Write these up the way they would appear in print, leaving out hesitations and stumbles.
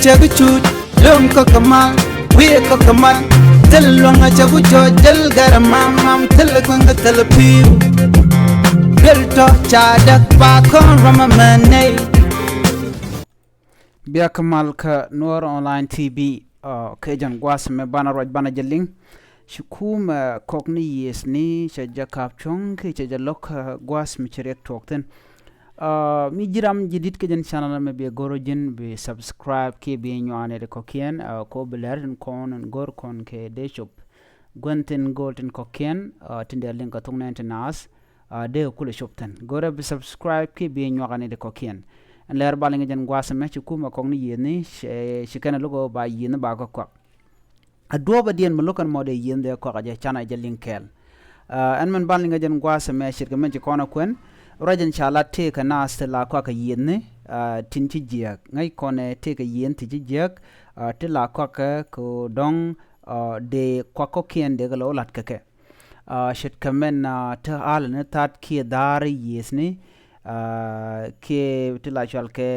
chaguchut lum ko kamal we ko kamal tel longa chagucho del garamam mam tel kwanga tel piu del to chadak pa kon ramamane biya kamal ka Noor online tv ke jan gwas me bana roj bana jeling shukum kokni yesni shaja kapchong ke chaja lok gwas mi cherek tokten mi jiram jidit ke jan channel me be gorojin be subscribe ke be nyane de kokien ko beler kon gor kon ke de shop gwanten golden kokien tinde link tong nas de kule shopten gore be subscribe ke be nyane de kokien en leer balinga jan gwas me chukuma kokni yeni shikana logo ba yin ba ko ko adoba dien malokan mode yende ko ga chana jalin kel en man balinga jan gwas me shirka men kona kwen rajan chala te ka nas la ko ka yenne tinti jiak ngai kone te ka yen ti jiak te la ko ka ko dong de ko ko kien de lo lat ka ke shit kamen ta al ne tat ki dar yesni ke te la chal ke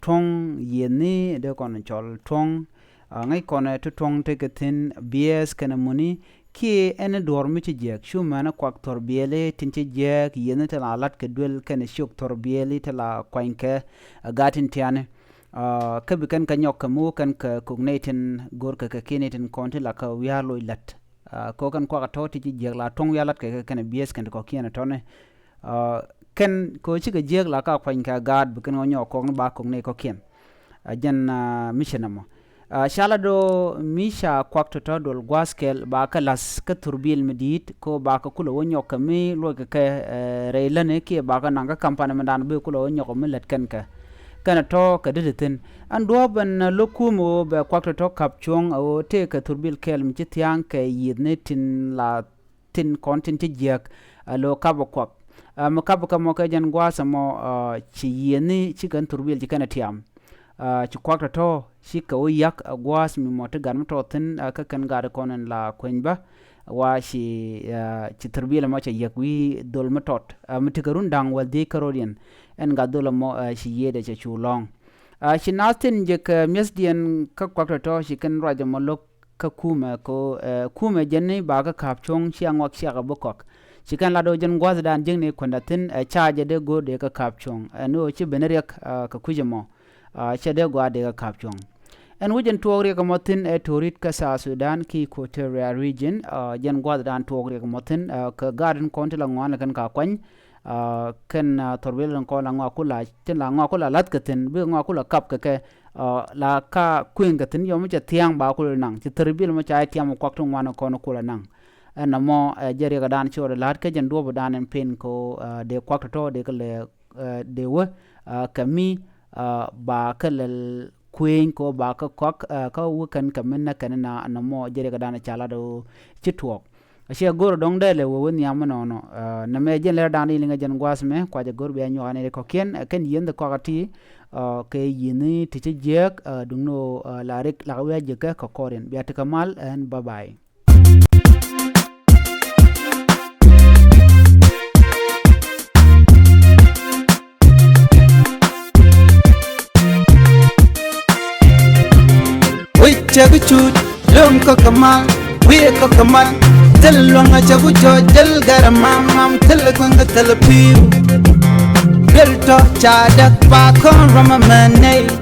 tong yenni de kon chol tong ngai kone to tong te ka tin bs kana muni ki ene dormi ci jek shu mana kwak torbiele tinci jek yene tala lat ke dwel kene shuk torbiele tala kwainke gatin tiane ke bikan ka nyok mu kan ka kugnetin gor ka kinetin konti la ka wialo lat ko kan kwa to ti jek la tong wialat ke kene bies kan ko kiene tone ken ko ci ke jek la ka kwainka gad bikan nyok ko ba kugne ko kien jan missionamo shala do misha kwakto to dol gwaskel ba ka las ka turbil medit ko ba ka kulo wonyo ka mi lo ka reilane ki ba ka nanga kampana mandan be kulo wonyo ko milet kan ka kana to ka diditin an do ban lokumo be kwakto to kapchong o te ka turbil kel mi tiang ka yidne tin la tin content jek lo ka bo kwak mo ka bo ka mo ka jan gwasa mo ci yeni ci kan turbil ci kana tiam ci kwakta to shi ka o yak gwas mi mota gan to tin ka kan gar konen la kwenba wa shi ci turbila ma ci yak wi dol matot mitikarun dang wal de karodian en ga dol mo shi yede ci chulong shi natin je ka mesdien ka kwakta to shi kan raja mo lok ka kuma ko kuma jenni ba ka kapchong shi an wak shi ga bokok shi kan la do jen gwas dan jengne kondatin charge de go de ka kapchong no ci beneriak ka kujemo chede gwa de kapchong en wujen tuogre ko motin e torit ka sa Sudan ki Equatorial region jen gwa dan tuogre ko motin ka garden konti la ngwan kan ka kwan ken torbel ko la ngwa kula tin la ngwa kula lat katen be ngwa kula kap ka ke la ka kuin katen yo mu cha tiang ba kul nang ti terbil mu cha tiam ko tung wan ko no kula nang en mo jere ga dan chore lat ke jen do dan en pen ko de kwakto to de ke le de wo kami ba kalal queen ko ba ka kok ka wukan kamen na kanana na mo jere ga dana chala do chitwok ashe gor dong de le wo ni amno no na me jen le dana linga jen gwas me kwa je gor be anyo ane ko ken yende ko gati ke yini tiche jek dungno la rek la we je ka koren be atakamal and bye bye chaguchut lum ko kamal we ko kamal tel longa chagucho del garamam mam tel kwanga tel piu del to chadak pa kon ramamane